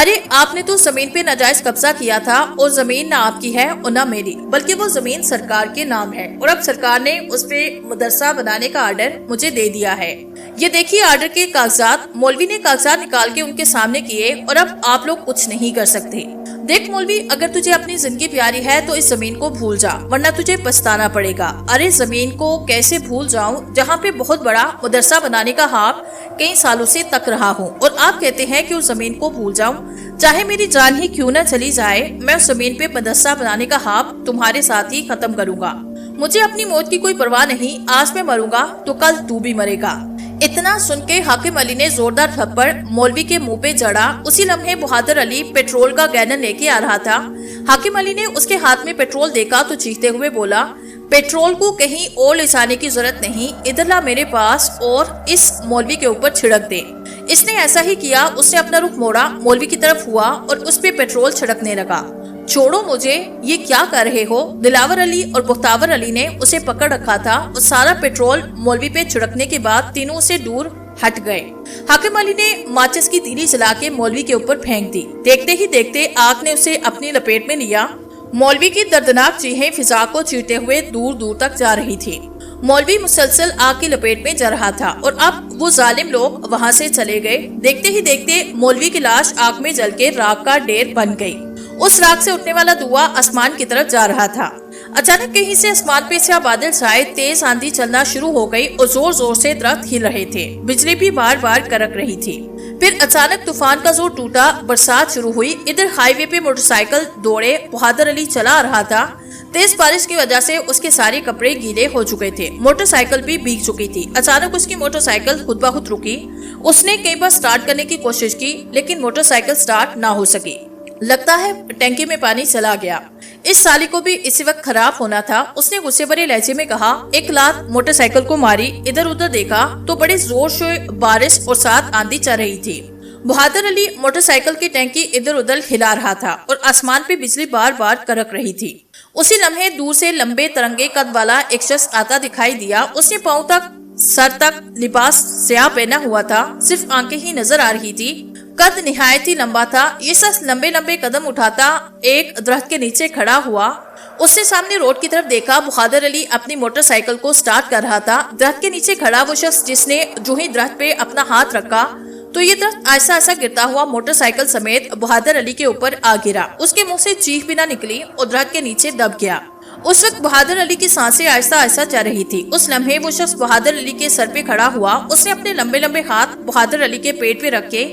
ارے آپ نے تو زمین پہ ناجائز قبضہ کیا تھا، اور زمین نہ آپ کی ہے اور نہ میری، بلکہ وہ زمین سرکار کے نام ہے، اور اب سرکار نے اس پہ مدرسہ بنانے کا آرڈر مجھے دے دیا ہے۔ یہ دیکھیے آرڈر کے کاغذات۔ مولوی نے کاغذات نکال کے ان کے سامنے کیے، اور اب آپ لوگ کچھ نہیں کر سکتے۔ دیکھ مولوی، اگر تجھے اپنی زندگی پیاری ہے تو اس زمین کو بھول جا، ورنہ تجھے پچھتانا پڑے گا۔ ارے زمین کو کیسے بھول جاؤں جہاں پہ بہت بڑا مدرسہ بنانے کا خواب کئی سالوں سے تک رہا ہوں، اور آپ کہتے ہیں کہ اس زمین کو بھول جاؤں؟ چاہے میری جان ہی کیوں نہ چلی جائے، میں اس زمین پہ مدرسہ بنانے کا خواب تمہارے ساتھ ہی ختم کروں گا۔ مجھے اپنی موت کی کوئی پرواہ نہیں، آج میں مروں گا تو کل تو بھی مرے گا۔ اتنا سن کے حاکم علی نے زوردار تھپڑ مولوی کے منہ پہ جڑا۔ اسی لمحے بہادر علی پیٹرول کا گیلن لے کے آ رہا تھا۔ حاکم علی نے اس کے ہاتھ میں پیٹرول دیکھا تو چیختے ہوئے بولا، پیٹرول کو کہیں اور لے جانے کی ضرورت نہیں، ادھر لا میرے پاس اور اس مولوی کے اوپر چھڑک دے۔ اس نے ایسا ہی کیا، اس نے اپنا رخ موڑا، مولوی کی طرف ہوا اور اس پہ پیٹرول چھڑکنے لگا۔ چھوڑو مجھے، یہ کیا کر رہے ہو؟ دلاور علی اور بختاور علی نے اسے پکڑ رکھا تھا، اور سارا پیٹرول مولوی پہ چھڑکنے کے بعد تینوں سے دور ہٹ گئے۔ حاکم علی نے ماچس کی تیلی جلا کے مولوی کے اوپر پھینک دی۔ دیکھتے ہی دیکھتے آگ نے اسے اپنی لپیٹ میں لیا۔ مولوی کی دردناک چیخیں فضا کو چیرتے ہوئے دور دور تک جا رہی تھی۔ مولوی مسلسل آگ کی لپیٹ میں جا رہا تھا، اور اب وہ ظالم لوگ وہاں سے چلے گئے۔ دیکھتے ہی دیکھتے مولوی کی لاش آگ میں جل کے راکھ کا ڈھیر بن گئی۔ اس راکھ سے اٹھنے والا دھواں آسمان کی طرف جا رہا تھا۔ اچانک کہیں سے آسمان پہ سیاہ بادل چھائے، تیز آندھی چلنا شروع ہو گئی اور زور زور سے درخت ہل رہے تھے، بجلی بھی بار بار کڑک رہی تھی۔ پھر اچانک طوفان کا زور ٹوٹا، برسات شروع ہوئی۔ ادھر ہائی وے پہ موٹر سائیکل دوڑے بہادر علی چلا آ رہا تھا۔ تیز بارش کی وجہ سے اس کے سارے کپڑے گیلے ہو چکے تھے، موٹر سائیکل بھی بھیگ چکی تھی۔ اچانک اس کی موٹر سائیکل خود بخود رکی۔ اس نے کئی بار سٹارٹ کرنے کی کوشش کی، لیکن موٹر سائیکل سٹارٹ نہ ہو سکی۔ لگتا ہے ٹینکی میں پانی چلا گیا۔ اس سالی کو بھی اسی وقت خراب ہونا تھا۔ اس نے غصے بھرے لہجے میں کہا، ایک لات موٹر سائیکل کو ماری۔ ادھر ادھر دیکھا تو بڑے زور سے بارش اور ساتھ آندھی چل رہی تھی۔ بہادر علی موٹر سائیکل کی ٹینکی ادھر ادھر ہلا رہا تھا، اور آسمان پہ بجلی بار بار کڑک رہی تھی۔ اسی لمحے دور سے لمبے ترنگے قد والا ایک شخص آتا دکھائی دیا۔ اس نے پاؤں تک سر تک لباس سیاہ پہنا ہوا تھا، صرف آنکھیں ہی نظر آ رہی تھی۔ قد نہایت ہی لمبا تھا۔ یہ شخص لمبے لمبے قدم اٹھاتا ایک درخت کے نیچے کھڑا ہوا۔ اس نے سامنے روڈ کی طرف دیکھا۔ بہادر علی اپنی موٹر سائیکل کو سٹارٹ کر رہا تھا۔ درخت کے نیچے کھڑا وہ شخص جس نے جو ہی درخت پہ اپنا ہاتھ رکھا تو یہ درخت ایسا ایسا گرتا ہوا موٹر سائیکل سمیت بہادر علی کے اوپر آ گرا۔ اس کے منہ سے چیخ بھی نہ نکلی اور درخت کے نیچے دب گیا۔ اس وقت بہادر علی کی سانسیں آہستہ آہستہ چل رہی تھی۔ اس لمحے وہ شخص بہادر علی کے سر پہ کھڑا ہوا۔ اس نے اپنے لمبے لمبے ہاتھ بہادر علی کے پیٹ پہ رکھ کے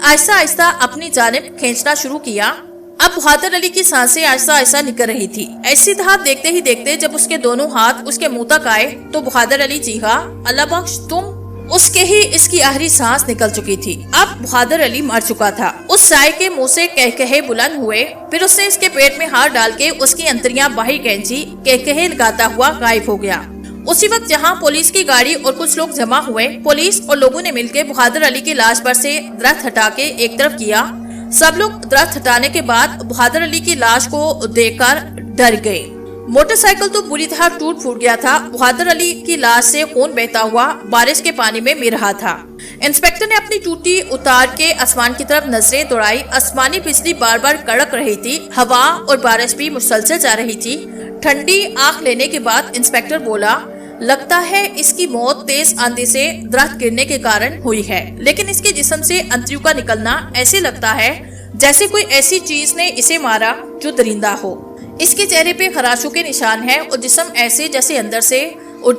آہستہ آہستہ اپنی جانب کھینچنا شروع کیا۔ اب بہادر علی کی سانسیں آہستہ آہستہ نکل رہی تھی۔ ایسی طرح دیکھتے ہی دیکھتے جب اس کے دونوں ہاتھ اس کے منہ تک آئے تو بہادر علی چیخا، اللہ بخش تم۔ اس کے ہی اس کی آخری سانس نکل چکی تھی۔ اب بہادر علی مر چکا تھا۔ اس سائے کے منہ سے کہکہے بلند ہوئے۔ پھر اس نے اس کے پیٹ میں ہاتھ ڈال کے اس کی انتڑیاں باہر کھینچی، کہکہے لگاتا ہوا غائب ہو گیا۔ اسی وقت جہاں پولیس کی گاڑی اور کچھ لوگ جمع ہوئے، پولیس اور لوگوں نے مل کے بہادر علی کی لاش پر سے درخت ہٹا کے ایک طرف کیا۔ سب لوگ درخت ہٹانے کے بعد بہادر علی کی لاش کو دیکھ کر ڈر گئے۔ موٹر سائیکل تو بری طرح ٹوٹ پھوٹ گیا تھا۔ بہادر علی کی لاش سے خون بہتا ہوا بارش کے پانی میں مل رہا تھا۔ انسپیکٹر نے اپنی ٹوٹی اتار کے آسمان کی طرف نظریں دوڑائی۔ آسمانی بجلی بار بار کڑک رہی تھی، ہوا اور بارش بھی مسلسل جا رہی تھی۔ ٹھنڈی آنکھ لینے کے بعد انسپیکٹر بولا، لگتا ہے اس کی موت تیز آندھی سے درخت گرنے کے کارن ہوئی ہے، لیکن اس کے جسم سے انتڑیوں کا نکلنا ایسے لگتا ہے جیسے کوئی ایسی چیز نے اسے مارا جو درندہ ہو۔ اس کے چہرے پہ خراشوں کے نشان ہیں اور جسم ایسے جیسے اندر سے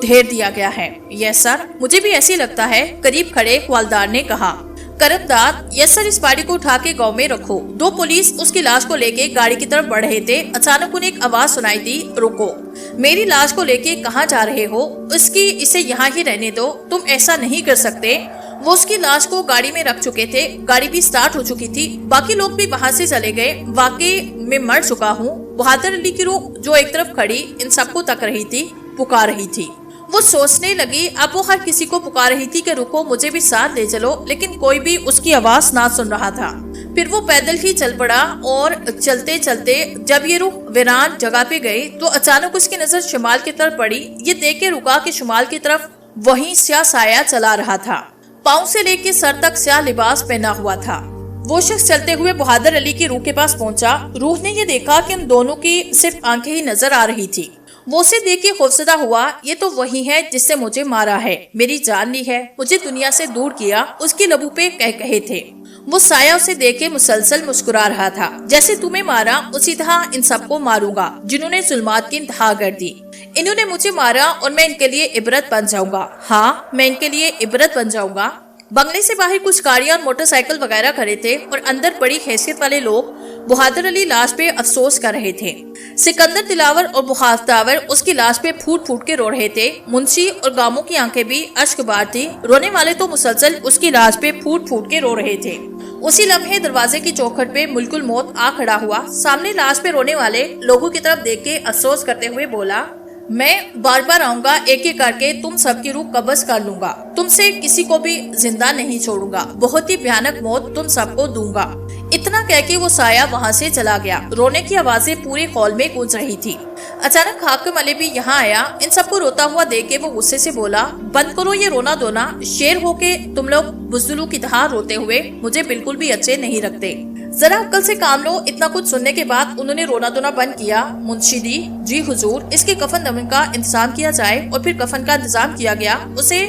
ڈھیر دیا گیا ہے۔ یس سر، مجھے بھی ایسے لگتا ہے، قریب کھڑے حوالدار نے کہا۔ کرمدار، یس سر، اس باڈی کو اٹھا کے گاؤں میں رکھو۔ دو پولیس اس کی لاش کو لے کے گاڑی کی طرف بڑھ رہے تھے۔ اچانک انہیں ایک آواز سنائی دی، رکو، میری لاش کو لے کے کہاں جا رہے ہو؟ اسے یہاں ہی رہنے دو، تم ایسا نہیں کر سکتے۔ وہ اس کی لاش کو گاڑی میں رکھ چکے تھے، گاڑی بھی سٹارٹ ہو چکی تھی، باقی لوگ بھی وہاں سے چلے گئے۔ واقعی میں مر چکا ہوں۔ بہادر علی کی روح جو ایک طرف کھڑی ان سب کو تک رہی تھی، پکار رہی تھی۔ وہ سوچنے لگی، اب وہ ہر کسی کو پکار رہی تھی کہ رکو، مجھے بھی ساتھ لے چلو، لیکن کوئی بھی اس کی آواز نہ سن رہا تھا۔ پھر وہ پیدل ہی چل پڑا اور چلتے چلتے جب یہ روح ویران جگہ پہ گئی تو اچانک اس کی نظر شمال کی طرف پڑی۔ یہ دیکھ کے رکا کہ شمال کی طرف وہیں سیاہ سایہ چلا رہا تھا، پاؤں سے لے کے سر تک سیاہ لباس پہنا ہوا تھا۔ وہ شخص چلتے ہوئے بہادر علی کی روح کے پاس پہنچا۔ روح نے یہ دیکھا کہ ان دونوں کی صرف آنکھیں ہی نظر آ رہی تھی۔ وہ اسے دیکھ کے خوفزدہ ہوا۔ یہ تو وہی ہے جس سے مجھے مارا ہے، میری جان لی ہے، مجھے دنیا سے دور کیا۔ اس کی لبوں پہ کہے تھے۔ وہ سایہ اسے دیکھ کے مسلسل مسکرا رہا تھا۔ جیسے تمہیں مارا اسی طرح ان سب کو ماروں گا جنہوں نے ظلمات کی انتہا کر دی۔ انہوں نے مجھے مارا اور میں ان کے لیے عبرت بن جاؤں گا۔ ہاں، میں ان کے لیے عبرت بن جاؤں گا۔ بنگلے سے باہر کچھ گاڑیاں اور موٹر سائیکل وغیرہ کھڑے تھے اور اندر بڑی حیثیت والے لوگ بہادر علی لاش پہ افسوس کر رہے تھے۔ سکندر دلاور اور مخافتاور اس کی لاش پہ پھوٹ پھوٹ کے رو رہے تھے۔ منشی اور گاموں کی آنکھیں بھی اشک بار تھی۔ رونے والے تو مسلسل اس کی لاش پہ پھوٹ پھوٹ کے رو رہے تھے۔ اسی لمحے دروازے کی چوکھٹ پہ ملک الموت آ کھڑا ہوا۔ سامنے لاش پہ رونے والے لوگوں کی طرف دیکھ کے افسوس کرتے ہوئے بولا، میں بار بار آؤں گا، ایک ایک کر کے تم سب کی روح قبض کر لوں گا، تم سے کسی کو بھی زندہ نہیں چھوڑوں گا، بہت ہی بھیانک موت تم سب کو دوں گا۔ اتنا کہہ کے وہ سایہ وہاں سے چلا گیا۔ رونے کی آوازیں پورے ہال میں گونج رہی تھی۔ اچانک حاکم علی بھی یہاں آیا۔ ان سب کو روتا ہوا دیکھ کے وہ غصے سے بولا، بند کرو یہ رونا دھونا، شیر ہو کے تم لوگ بزدلوں کی طرح روتے ہوئے مجھے بالکل بھی اچھے نہیں رکھتے، ذرا عقل سے کام لو۔ اتنا کچھ سننے کے بعد انہوں نے رونا دھونا بند کیا۔ منشی جی حضور، اس کے کفن دفن کا انتظام کیا جائے۔ اور پھر کفن کا انتظام کیا گیا، اسے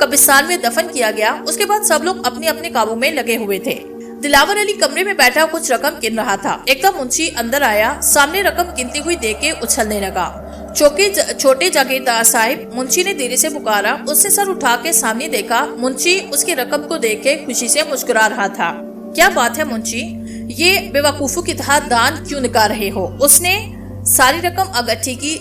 قبرستان میں دفن کیا گیا۔ اس کے بعد سب لوگ اپنے اپنے کاموں میں لگے ہوئے تھے۔ دلاور علی کمرے میں بیٹھا کچھ رقم گن رہا تھا۔ ایک دم منشی اندر آیا، سامنے رقم گنتی ہوئی دیکھ کے اچھلنے لگا۔ چھوٹے جاگیردار صاحب، منشی نے دھیرے سے پکارا۔ اس نے سر اٹھا کے سامنے دیکھا۔ منشی اس کی رقم کو دیکھ کے خوشی سے مسکرا رہا تھا۔ کیا بات ہے منشی، یہ بے وقوفوں کی طرح دان کیوں نکال رہے ہو؟ اس نے ساری رقم اگٹھی کی۔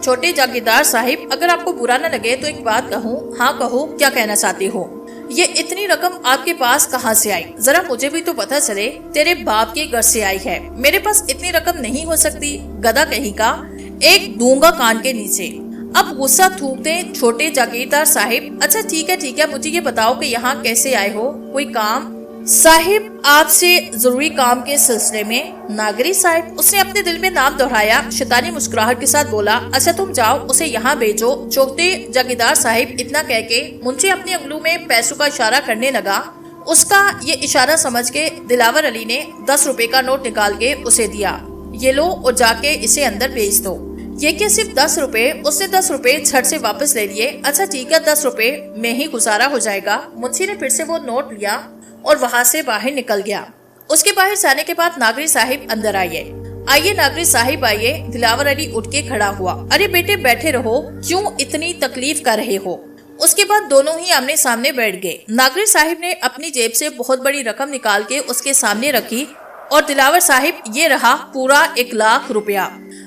چھوٹے جاگیردار صاحب، اگر آپ کو برا نہ لگے تو ایک بات کہوں؟ ہاں کہو، کیا کہنا چاہتے ہو؟ یہ اتنی رقم آپ کے پاس کہاں سے آئی؟ ذرا مجھے بھی تو پتہ چلے۔ تیرے باپ کے گھر سے آئی ہے، میرے پاس اتنی رقم نہیں ہو سکتی، گدھا کہیں کا، ایک دوں گا کان کے نیچے۔ اب غصہ تھوک دیں چھوٹے جاگیردار صاحب۔ اچھا ٹھیک ہے، مجھے یہ بتاؤ کہ یہاں کیسے آئے ہو، کوئی کام؟ صاحب، آپ سے ضروری کام کے سلسلے میں۔ ناگری صاحب، اس نے اپنے دل میں نام دہرایا۔ شیطانی مسکراہٹ کے ساتھ بولا، اچھا تم جاؤ، اسے یہاں بھیجو۔ چھوٹے جاگیردار صاحب اتنا کہہ کے منشی اپنی انگلوں میں پیسوں کا اشارہ کرنے لگا۔ اس کا یہ اشارہ سمجھ کے دلاور علی نے 10 روپے کا نوٹ نکال کے اسے دیا۔ یہ لو اور جا کے اسے اندر بھیج دو۔ یہ کہ صرف 10 روپے؟ اس نے 10 روپے جھٹ سے واپس لے لیے۔ اچھا ٹھیک ہے، 10 روپے میں ہی گزارا ہو جائے گا۔ منشی نے پھر سے وہ نوٹ لیا اور وہاں سے باہر نکل گیا۔ اس کے باہر جانے کے بعد ناگری صاحب اندر آئیے ناگری صاحب آئیے۔ دلاور علی اٹھ کے کھڑا ہوا۔ ارے بیٹے بیٹھے رہو، کیوں اتنی تکلیف کر رہے ہو؟ اس کے بعد دونوں ہی آمنے سامنے بیٹھ گئے۔ ناگری صاحب نے اپنی جیب سے بہت بڑی رقم نکال کے اس کے سامنے رکھی اور دلاور صاحب یہ رہا پورا 1,00,000 روپیہ۔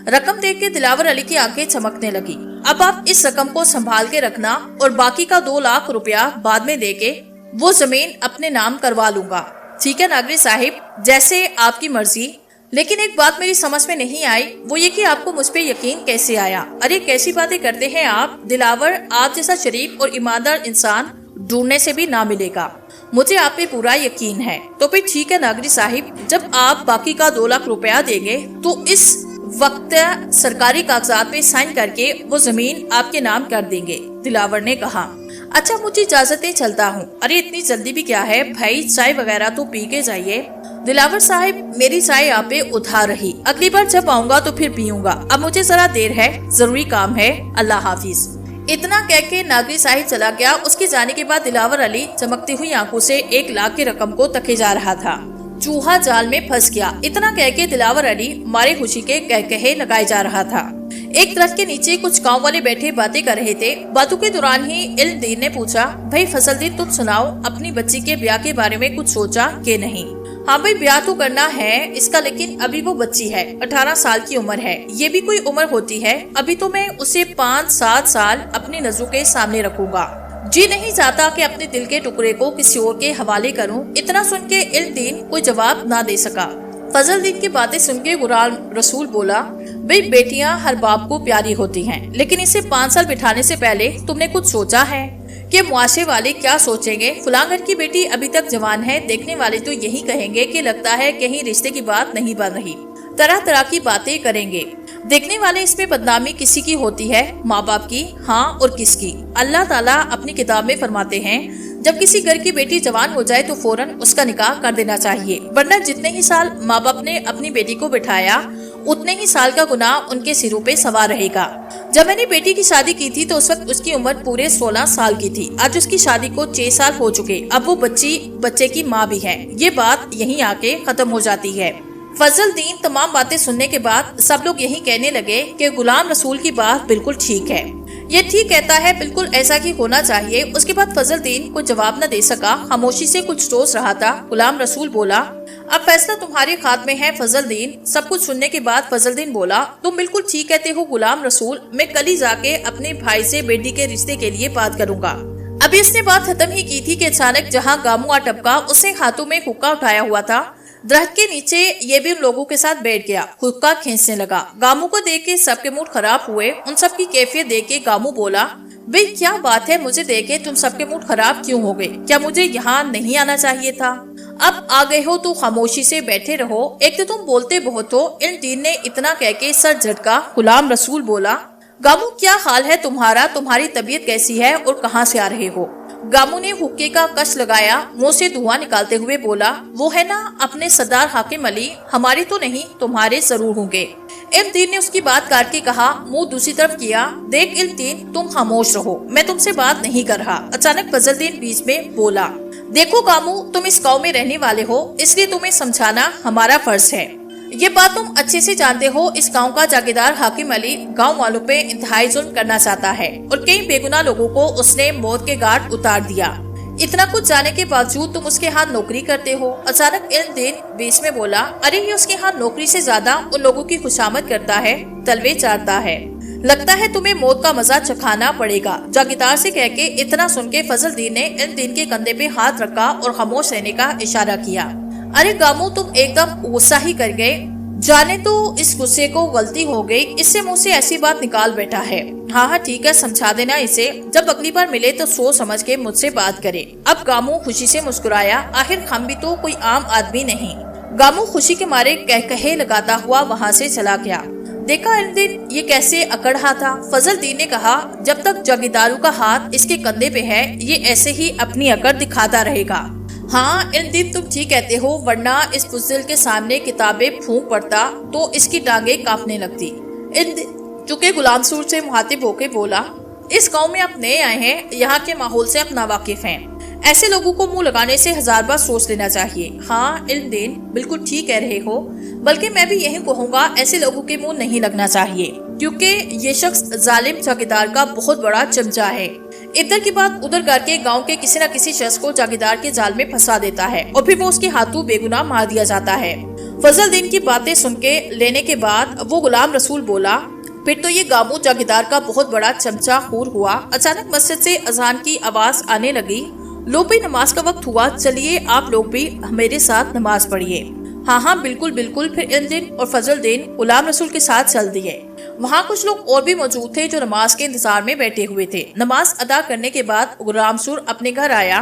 رقم دیکھ کے دلاور علی کی آنکھیں چمکنے لگی۔ اب آپ اس رقم کو سنبھال کے رکھنا اور باقی کا 2,00,000 روپیہ بعد میں دے کے وہ زمین اپنے نام کروا لوں گا۔ ٹھیک ہے ناگری صاحب، جیسے آپ کی مرضی۔ لیکن ایک بات میری سمجھ میں نہیں آئی، وہ یہ کہ آپ کو مجھ پہ یقین کیسے آیا؟ ارے کیسی باتیں کرتے ہیں آپ دلاور، آپ جیسا شریف اور ایماندار انسان ڈھونڈنے سے بھی نہ ملے گا۔ مجھے آپ پہ پورا یقین ہے۔ تو پھر ٹھیک ہے ناگری صاحب، جب آپ باقی کا 2,00,000 روپیہ دیں گے تو اس وقت سرکاری کاغذات پہ سائن کر کے وہ زمین آپ کے نام کر دیں گے، دلاور نے کہا۔ اچھا مجھے اجازت ہے، چلتا ہوں۔ ارے اتنی جلدی بھی کیا ہے بھائی، چائے وغیرہ تو پی کے جائیے۔ دلاور صاحب میری چائے آپ پہ ادھار رہی، اگلی بار جب آؤں گا تو پھر پیوں گا، اب مجھے ذرا دیر ہے، ضروری کام ہے، اللہ حافظ۔ اتنا کہہ کے ناگری صاحب چلا گیا۔ اس کے جانے کے بعد دلاور علی چمکتی ہوئی آنکھوں سے 1,00,000 کی رقم کو تکے جا رہا تھا۔ چوہا جال میں پھنس گیا، اتنا کہہ کے دلاور علی مارے خوشی کے کہے لگائے جا رہا تھا۔ ایک درخت کے نیچے کچھ گاؤں والے بیٹھے باتیں کر رہے تھے۔ باتوں کے دوران ہی علم دین نے پوچھا، بھائی فضل دین تم سناؤ، اپنی بچی کے بیاہ کے بارے میں کچھ سوچا کہ نہیں؟ ہاں بھائی بیاہ تو کرنا ہے اس کا، لیکن ابھی وہ بچی ہے، 18 سال کی عمر ہے، یہ بھی کوئی عمر ہوتی ہے؟ ابھی تو میں اسے 5-7 سال اپنی نظروں کے سامنے رکھوں گا، جی نہیں چاہتا کہ اپنے دل کے ٹکڑے کو کسی اور کے حوالے کروں۔ اتنا سن کے علم دین کوئی جواب نہ دے سکا۔ فضل دین کی باتیں سن کے غلام رسول بولا، بھئی بیٹیاں ہر باپ کو پیاری ہوتی ہیں، لیکن اسے 5 سال بٹھانے سے پہلے تم نے کچھ سوچا ہے کہ معاشرے والے کیا سوچیں گے؟ فلاں گھر کی بیٹی ابھی تک جوان ہے، دیکھنے والے تو یہی کہیں گے کہ لگتا ہے کہیں رشتے کی بات نہیں بن رہی، طرح طرح کی باتیں کریں گے۔ دیکھنے والے اس میں بدنامی کسی کی ہوتی ہے؟ ماں باپ کی، ہاں، اور کس کی؟ اللہ تعالیٰ اپنی کتاب میں فرماتے ہیں، جب کسی گھر کی بیٹی جوان ہو جائے تو فوراً اس کا نکاح کر دینا چاہیے، ورنہ جتنے ہی سال ماں باپ نے اپنی بیٹی کو بٹھایا اتنے ہی سال کا گناہ ان کے سروں پہ سوار رہے گا۔ جب میں نے بیٹی کی شادی کی تھی تو اس وقت اس کی عمر پورے 16 سال کی تھی۔ آج اس کی شادی کو 6 سال ہو چکے، اب وہ بچے کی ماں بھی ہے۔ یہ بات یہیں آ کے ختم ہو جاتی ہے۔ فضل الدین تمام باتیں سننے کے بعد سب لوگ یہی کہنے لگے کہ غلام رسول کی بات بالکل ٹھیک ہے، یہ ٹھیک کہتا ہے، بالکل ایسا ہی ہونا چاہیے۔ اس کے بعد فضل الدین کو جواب نہ دے سکا، خاموشی سے کچھ سوچ رہا تھا۔ غلام رسول بولا، اب فیصلہ تمہارے ہاتھ میں ہے فضل الدین۔ سب کچھ سننے کے بعد فضل الدین بولا، تم بالکل ٹھیک کہتے ہو غلام رسول، میں کل ہی جا کے اپنے بھائی سے بیٹی کے رشتے کے لیے بات کروں گا۔ ابھی اس نے بات ختم ہی کی تھی کہ اچانک جہاں گامو آ ٹپکا، اس نے ہاتھوں میں حقہ اٹھایا ہوا تھا، درخت کے نیچے یہ بھی ان لوگوں کے ساتھ بیٹھ گیا، حقہ کھینچنے لگا۔ گامو کو دیکھ کے سب کے موڈ خراب ہوئے۔ ان سب کی کیفیت دیکھ کے گامو بولا، بھئی کیا بات ہے، مجھے دیکھے تم سب کے موڈ خراب کیوں ہو گئے؟ کیا مجھے یہاں نہیں آنا چاہیے تھا؟ اب آ گئے ہو تو خاموشی سے بیٹھے رہو، ایک تو تم بولتے بہت ہو۔ ان دین نے اتنا کہہ کے سر جھٹکا۔ غلام رسول بولا، گامو کیا حال ہے تمہارا؟ تمہاری طبیعت کیسی ہے اور کہاں سے آ رہے ہو؟ گامو نے حقے کا کش لگایا، منہ سے دھواں نکالتے ہوئے بولا، وہ ہے نا اپنے سردار حاکم علی، ہمارے تو نہیں، تمہارے ضرور ہوں گے۔ علم دین نے اس کی بات کاٹ کے کہا، منہ دوسری طرف کیا، دیکھ علم دین تم خاموش رہو، میں تم سے بات نہیں کر رہا۔ اچانک فضل الدین بیچ میں بولا، دیکھو گامو تم اس گاؤں میں رہنے والے ہو، اس لیے تمہیں سمجھانا ہمارا فرض ہے۔ یہ بات تم اچھے سے جانتے ہو، اس گاؤں کا جاگیردار حاکم علی گاؤں والوں پہ انتہائی ظلم کرنا چاہتا ہے اور کئی بے گناہ لوگوں کو اس نے موت کے گھاٹ اتار دیا۔ اتنا کچھ جانے کے باوجود تم اس کے ہاتھ نوکری کرتے ہو۔ اچانک علم دین بیچ میں بولا، ارے یہ اس کے ہاتھ نوکری سے زیادہ ان لوگوں کی خوشامد کرتا ہے، تلوے چارتا ہے، لگتا ہے تمہیں موت کا مزہ چکھانا پڑے گا۔ جاگیردار سے کہہ کے اتنا سن کے فضل الدین نے علم دین کے کندھے پہ ہاتھ رکھا اور خاموش رہنے کا اشارہ کیا۔ ارے گامو تم ایک دم غصہ ہی کر گئے، جانے تو اس غصے کو غلطی ہو گئی، اس سے منہ سے ایسی بات نکال بیٹھا ہے۔ ہاں ٹھیک ہے، سمجھا دینا اسے، جب اگلی بار ملے تو سوچ سمجھ کے مجھ سے بات کرے۔ اب گامو خوشی سے مسکرایا، آخر ہم بھی تو کوئی عام آدمی نہیں۔ گامو خوشی کے مارے کہے لگاتا ہوا وہاں سے چلا گیا۔ دیکھا علم دین یہ کیسے اکڑ رہا تھا؟ فضل الدین نے کہا، جب تک جاگیرداروں کا ہاتھ اس کے کندھے پہ ہے یہ ایسے ہی اپنی اکڑ دکھاتا رہے گا۔ ہاں علم دین تم ٹھیک کہتے ہو، ورنہ اس بزدل کے سامنے کتابیں پھونک پڑتا تو اس کی ٹانگیں کانپنے لگتی۔ چونکہ غلام سور سے مخاطب ہو کے بولا، اس گاؤں میں آپ نئے آئے ہیں، یہاں کے ماحول سے آپ ناواقف ہیں، ایسے لوگوں کو منہ لگانے سے 1000 بار سوچ لینا چاہیے۔ ہاں علم دین بالکل ٹھیک کہہ رہے ہو، بلکہ میں بھی یہی کہوں گا ایسے لوگوں کے منہ نہیں لگنا چاہیے، کیونکہ یہ شخص ظالم جاگیردار کا بہت بڑا چمچہ ہے۔ ادھر کی بات ادھر کر کے گاؤں کے کسی نہ کسی شخص کو جاگیردار کے جال میں پھنسا دیتا ہے اور پھر وہ اس کے ہاتھوں بے گناہ مار دیا جاتا ہے۔ فضل الدین کی باتیں سن کے لینے کے بعد وہ غلام رسول بولا، پھر تو یہ گامو جاگیردار کا بہت بڑا چمچہ خور ہوا۔ اچانک مسجد سے اذان کی آواز آنے لگی، لو بھی نماز کا وقت ہوا، چلیے آپ لوگ بھی میرے ساتھ نماز پڑھیے۔ ہاں بالکل بالکل۔ پھر علم دین اور فضل الدین غلام رسول کے ساتھ چل دیے۔ وہاں کچھ لوگ اور بھی موجود تھے جو نماز کے انتظار میں بیٹھے ہوئے تھے۔ نماز ادا کرنے کے بعد غلام سور اپنے گھر آیا،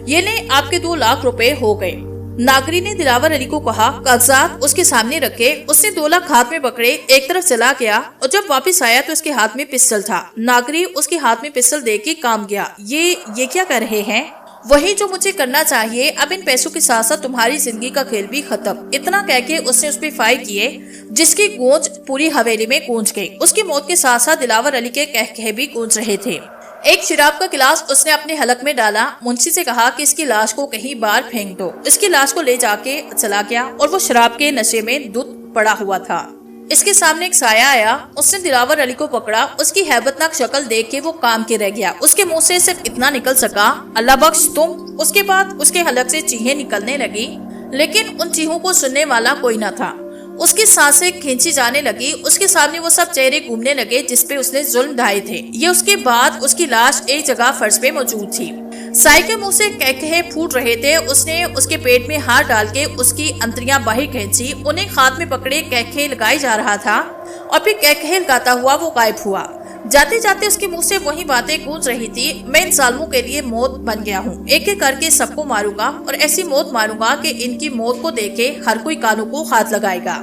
یہ لیں آپ کے 2 لاکھ روپے ہو گئے۔ ناگری نے دلاور علی کو کہا، کاغذات اس کے سامنے رکھے۔ اس نے 2 لاکھ ہاتھ میں پکڑے، ایک طرف چلا گیا اور جب واپس آیا تو اس کے ہاتھ میں پسٹل تھا۔ ناگری اس کے ہاتھ میں پسٹل دیکھ کے کام گیا، یہ کیا کر رہے ہیں؟ وہی جو مجھے کرنا چاہیے، اب ان پیسوں کے ساتھ ساتھ تمہاری زندگی کا کھیل بھی ختم۔ اتنا کہہ کے اس نے اس پہ فائر کیے جس کی گونج پوری حویلی میں گونج گئی۔ اس کی موت کے ساتھ ساتھ دلاور علی کے کہے بھی گونج رہے تھے۔ ایک شراب کا گلاس اس نے اپنے حلق میں ڈالا، منشی سے کہا کہ اس کی لاش کو کہیں باہر پھینک دو۔ اس کی لاش کو لے جا کے چلا گیا اور وہ شراب کے نشے میں دھت پڑا ہوا تھا۔ اس کے سامنے ایک سایہ آیا، اس نے دلاور علی کو پکڑا، اس کی ہیبت ناک شکل دیکھ کے وہ کام کے رہ گیا۔ اس کے منہ سے صرف اتنا نکل سکا، اللہ بخش تم۔ اس کے بعد اس کے حلق سے چیخیں نکلنے لگی، لیکن ان چیخوں کو سننے والا کوئی نہ تھا۔ اس کی سانسیں کھینچی جانے لگی، اس کے سامنے وہ سب چہرے گھومنے لگے جس پہ اس نے ظلم ڈھائے تھے۔ یہ اس کے بعد اس کی لاش ایک جگہ فرش پہ موجود تھی۔ سائی کے منہ سے کہے پھوٹ رہے تھے، اس نے اس کے پیٹ میں ہاتھ ڈال کے اس کی انتریاں باہر کھینچی، انہیں ہاتھ میں پکڑے کہے لگائے جا رہا تھا اور پھر کہے لگاتا ہوا وہ غائب ہوا۔ جاتے جاتے اس کے منہ سے وہی باتیں گونج رہی تھی، میں ان ظالموں کے لیے موت بن گیا ہوں، ایک ایک کر کے سب کو ماروں گا اور ایسی موت ماروں گا کہ ان کی موت کو دیکھے ہر کوئی کانوں کو ہاتھ لگائے گا۔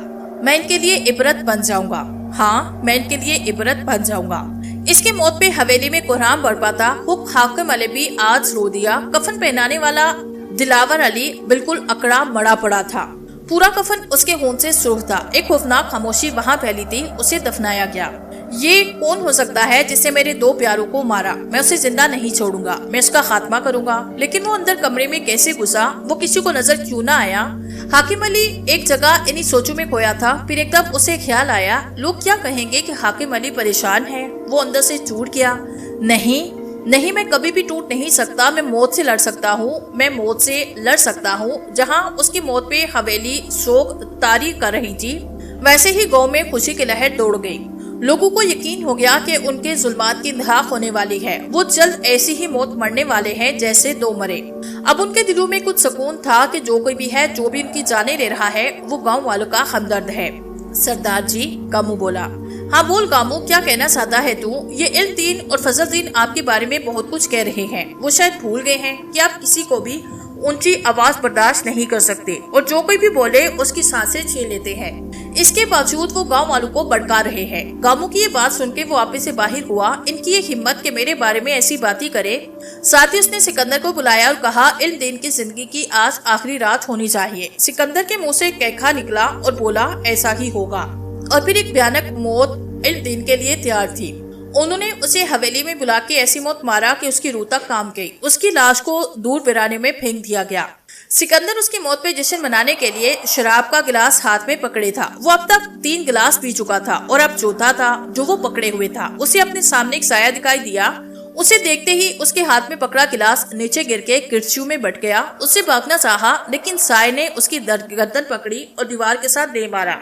میں ان کے لیے عبرت بن جاؤں گا، ہاں میں ان کے لیے عبرت بن جاؤں گا۔ اس کی موت پہ حویلی میں کوہرام برپا تھا۔ حاکم علی بھی آج رو دیا۔ کفن پہنانے والا دلاور علی بالکل اکڑا مڑا پڑا تھا۔ پورا کفن اس کے خون سے سرخ تھا۔ ایک خوفناک خاموشی وہاں پھیلی تھی۔ اسے دفنایا گیا۔ یہ کون ہو سکتا ہے جس نے میرے 2 پیاروں کو مارا؟ میں اسے زندہ نہیں چھوڑوں گا، میں اس کا خاتمہ کروں گا۔ لیکن وہ اندر کمرے میں کیسے گھسا؟ وہ کسی کو نظر کیوں نہ آیا؟ حاکم علی ایک جگہ انہی سوچوں میں کھویا تھا۔ پھر ایک دم اسے خیال آیا، لوگ کیا کہیں گے کہ حاکم علی پریشان ہے۔ وہ اندر سے ٹوٹ گیا۔ نہیں، میں کبھی بھی ٹوٹ نہیں سکتا۔ میں موت سے لڑ سکتا ہوں۔ جہاں اس کی موت پہ حویلی شوق طاری کر رہی تھی، ویسے ہی گاؤں میں خوشی کی لہر دوڑ گئی۔ لوگوں کو یقین ہو گیا کہ ان کے ظلمات کی انتہا ہونے والی ہے۔ وہ جلد ایسی ہی موت مرنے والے ہیں جیسے 2 مرے۔ اب ان کے دلوں میں کچھ سکون تھا کہ جو کوئی بھی ہے، جو بھی ان کی جانیں لے رہا ہے، وہ گاؤں والوں کا ہمدرد ہے۔ سردار جی، گامو بولا۔ ہاں بول گامو، کیا کہنا چاہتا ہے تو؟ یہ علم دین اور فضل دین آپ کے بارے میں بہت کچھ کہہ رہے ہیں۔ وہ شاید بھول گئے ہیں کہ آپ کسی کو بھی اونچی آواز برداشت نہیں کر سکتے، اور جو کوئی بھی بولے اس کی سانسیں چھین لیتے ہیں۔ اس کے باوجود وہ گاؤں والوں کو بھڑکا رہے ہیں۔ گامو کی یہ بات سن کے وہ آپے سے باہر ہوا۔ ان کی یہ ہمت کہ میرے بارے میں ایسی باتیں کرے۔ ساتھ ہی اس نے سکندر کو بلایا اور کہا، علم دین کی زندگی کی آج آخری رات ہونی چاہیے۔ سکندر کے منہ سے کہکھا نکلا اور بولا، ایسا ہی ہوگا۔ اور پھر ایک بھیانک موت علم دین کے لیے تیار تھی۔ انہوں نے اسے حویلی میں بلا کے ایسی موت مارا کہ اس کی روح تک کام گئی۔ اس کی لاش کو دور ویرانے میں پھینک دیا گیا۔ سکندر اس کی موت پہ جشن منانے کے لیے شراب کا گلاس ہاتھ میں پکڑے تھا۔ وہ اب تک 3 گلاس پی چکا تھا، اور اب چوتھا تھا جو وہ پکڑے ہوئے تھا۔ اسے اپنے سامنے ایک سایہ دکھائی دیا۔ اسے دیکھتے ہی اس کے ہاتھ میں پکڑا گلاس نیچے گر کے کرچیوں میں بٹ گیا۔ اسے بھاگنا چاہا، لیکن سائے نے اس کی گردن پکڑی اور دیوار کے ساتھ دے مارا۔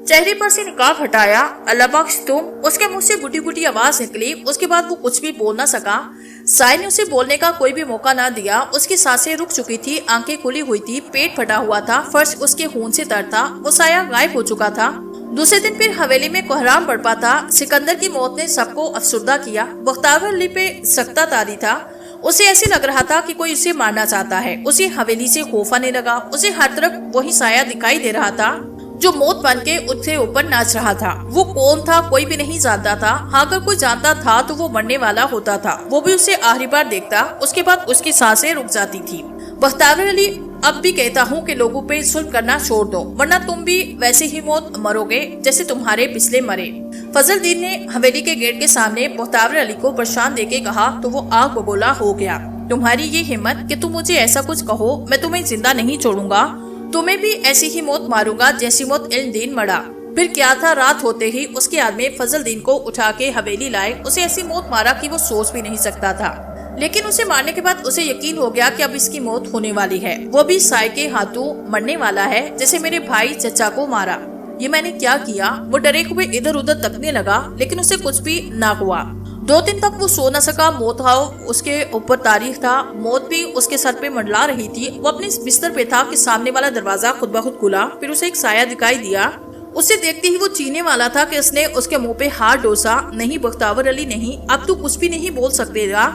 چہرے پر سے نقاب ہٹایا۔ اللہ بخش تم۔ اس کے منہ سے گٹی گٹی آواز نکلی۔ اس کے بعد وہ کچھ بھی بول نہ سکا۔ سائے نے اسے بولنے کا کوئی بھی موقع نہ دیا۔ اس کی سانسیں رک چکی تھی، آنکھیں کھلی ہوئی تھی، پیٹ پھٹا ہوا تھا، فرش اس کے خون سے تر تھا۔ وہ سایہ غائب ہو چکا تھا۔ دوسرے دن پھر حویلی میں کوہرام برپا تھا۔ سکندر کی موت نے سب کو افسردہ کیا۔ بختیار علی پہ سختہ طاری تھا۔ اسے ایسے لگ رہا تھا کہ کوئی اسے مارنا چاہتا ہے۔ اسے حویلی سے خوف آنے لگا۔ اسے ہر طرف وہی سایہ دکھائی دے رہا تھا جو موت بن کے اس سے اوپر ناچ رہا تھا۔ وہ کون تھا کوئی بھی نہیں جانتا تھا۔ ہاں اگر کوئی جانتا تھا تو وہ مرنے والا ہوتا تھا۔ وہ بھی اسے آخری بار دیکھتا، اس کے بعد اس کی سانسیں رک جاتی تھی۔ بختیار علی، اب بھی کہتا ہوں کہ لوگوں پہ ظلم کرنا چھوڑ دو، ورنہ تم بھی ویسے ہی موت مرو گے جیسے تمہارے پچھلے مرے۔ فضل دین نے حویلی کے گیٹ کے سامنے بختیار علی کو پریشان دیکھ کے کہا تو وہ آگ بگولا ہو گیا۔ تمہاری یہ ہمت کہ تم مجھے ایسا کچھ کہو، میں تمہیں زندہ نہیں چھوڑوں گا، تمہیں بھی ایسی ہی موت ماروں گا جیسی موت علم دین مڑا۔ پھر کیا تھا، رات ہوتے ہی اس کے آدمی فضل دین کو اٹھا کے حویلی لائے۔ اسے ایسی موت مارا کہ وہ سوچ بھی نہیں سکتا تھا، لیکن اسے مارنے کے بعد اسے یقین ہو گیا کہ اب اس کی موت ہونے والی ہے۔ وہ بھی سائے کے ہاتھوں مرنے والا ہے، جیسے میرے بھائی چچا کو مارا۔ یہ میں نے کیا کیا؟ وہ ڈرے ہوئے ادھر ادھر تکنے لگا، لیکن اسے کچھ بھی نہ ہوا۔ 2 دن تک وہ سو نہ سکا۔ موت اس کے اوپر تاریخ تھا۔ موت بھی اس کے سر پہ منڈلا رہی تھی۔ وہ اپنے بستر پہ تھا کہ سامنے والا دروازہ خود بخود کھلا۔ پھر اسے ایک سایہ دکھائی دیا۔ اسے دیکھتے ہی وہ چینے والا تھا کہ اس نے اس کے منہ پہ ہاتھ ڈوسا۔ نہیں بختیار علی نہیں، اب تو کچھ بھی نہیں بول سکتے گا۔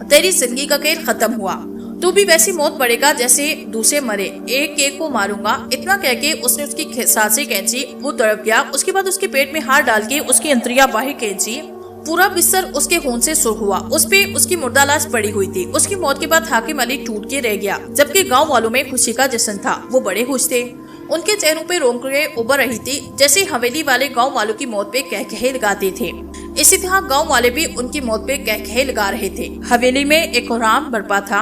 تیری زندگی کا کھیل ختم ہوا۔ تو بھی ویسی موت پڑے گا جیسے دوسرے مرے۔ ایک ایک کو ماروں گا۔ اتنا کہہ کے اس نے اس کی سانسیں کھینچی۔ وہ تڑپ گیا۔ اس کے بعد اس کے پیٹ میں ہاتھ ڈال کے اس کی انتڑیاں باہر کھینچی۔ پورا بستر اس کے خون سے سرخ ہوا۔ اس پہ اس کی مردہ لاش پڑی ہوئی تھی۔ اس کی موت کے بعد حاکم علی ٹوٹ کے رہ گیا، جبکہ گاؤں والوں میں خوشی کا جشن تھا۔ وہ بڑے خوش تھے۔ ان کے چہروں پہ رونقیں ابھر رہی تھی، جیسے حویلی والے گاؤں والوں کی موت پہ کہکہے لگاتے تھے، اسی طرح گاؤں والے بھی ان کی موت پہ کہکہے لگا رہے تھے۔ حویلی میں ایک کوہرام برپا تھا۔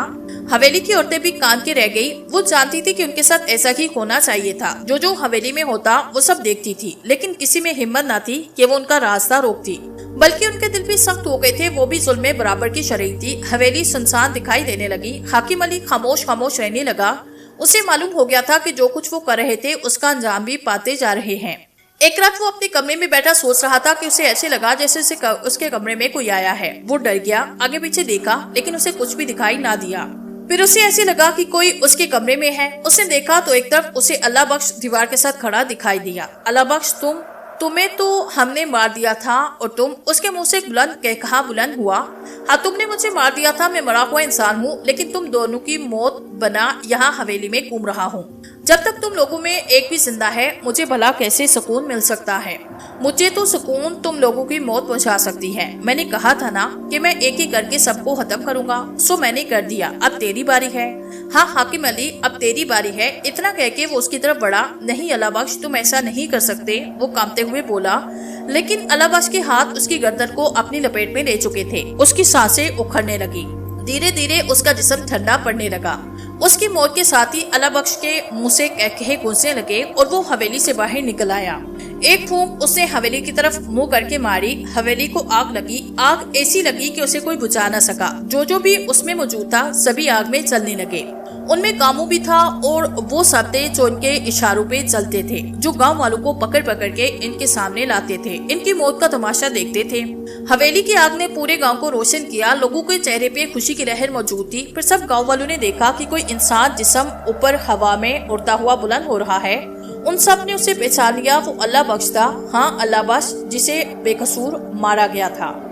حویلی کی عورتیں بھی کان کے رہ گئی۔ وہ جانتی تھی کہ ان کے ساتھ ایسا ہی ہونا چاہیے تھا۔ جو حویلی میں ہوتا وہ سب دیکھتی تھی، لیکن کسی میں ہمت نہ تھی کہ وہ ان کا راستہ روکتی، بلکہ ان کے دل بھی سخت ہو گئے تھے۔ وہ بھی ظلم میں برابر کی شریک تھی۔ حویلی سنسان دکھائی دینے لگی۔ حاکم علی خاموش رہنے لگا۔ اسے معلوم ہو گیا تھا کہ جو کچھ وہ کر رہے تھے اس کا انجام بھی پاتے جا رہے ہیں۔ ایک رات وہ اپنے کمرے میں بیٹھا سوچ رہا تھا کہ اسے ایسے لگا جیسے اس کے کمرے میں کوئی آیا ہے۔ وہ ڈر گیا، آگے پیچھے دیکھا، لیکن اسے کچھ بھی دکھائی نہ دیا۔ پھر اسے ایسے لگا کہ کوئی اس کے کمرے میں ہے۔ اس نے دیکھا تو ایک طرف اسے اللہ بخش دیوار کے ساتھ کھڑا دکھائی دیا۔ اللہ بخش تمہیں تو ہم نے مار دیا تھا اور تم، اس کے منہ سے ایک بلند کہا بلند ہوا۔ ہاں تم نے مجھے مار دیا تھا، میں مرا ہوا انسان ہوں، لیکن تم دونوں کی موت بنا یہاں حویلی میں گھوم رہا ہوں۔ جب تک تم لوگوں میں ایک بھی زندہ ہے مجھے بھلا کیسے سکون مل سکتا ہے؟ مجھے تو سکون تم لوگوں کی موت پہنچا سکتی ہے۔ میں نے کہا تھا نا کہ میں ایک ہی کر کے سب کو ختم کروں گا، سو میں نے کر دیا، اب تیری باری ہے۔ ہاں حاکم علی، اب تیری باری ہے۔ اتنا کہہ کے وہ اس کی طرف بڑھا۔ نہیں اللہ بخش، تم ایسا نہیں کر سکتے، وہ کانپتے ہوئے بولا۔ لیکن اللہ بخش کے ہاتھ اس کی گردن کو اپنی لپیٹ میں لے چکے تھے۔ اس کی سانسیں اکھڑنے لگی، دھیرے دھیرے اس کا جسم ٹھنڈا پڑنے لگا۔ اس کی موت کے ساتھ ہی اللہ بخش کے منہ سے کہے گونجنے لگے اور وہ حویلی سے باہر نکل آیا۔ ایک پھونک اس نے حویلی کی طرف منہ کر کے ماری۔ حویلی کو آگ لگی، آگ ایسی لگی کہ اسے کوئی بجھا نہ سکا۔ جو بھی اس میں موجود تھا سبھی آگ میں جلنے لگے۔ ان میں کاموں بھی تھا اور وہ سب تھے جو ان کے اشاروں پہ چلتے تھے، جو گاؤں والوں کو پکڑ پکڑ کے ان کے سامنے لاتے تھے، ان کی موت کا تماشا دیکھتے تھے۔ حویلی کی آگ نے پورے گاؤں کو روشن کیا۔ لوگوں کے چہرے پہ خوشی کی لہر موجود تھی۔ پھر سب گاؤں والوں نے دیکھا کہ کوئی انسان جسم اوپر ہوا میں اڑتا ہوا بلند ہو رہا ہے۔ ان سب نے اسے پہچان لیا، وہ اللہ بخش تھا، ہاں اللہ بخش، جسے بے قصور مارا گیا تھا۔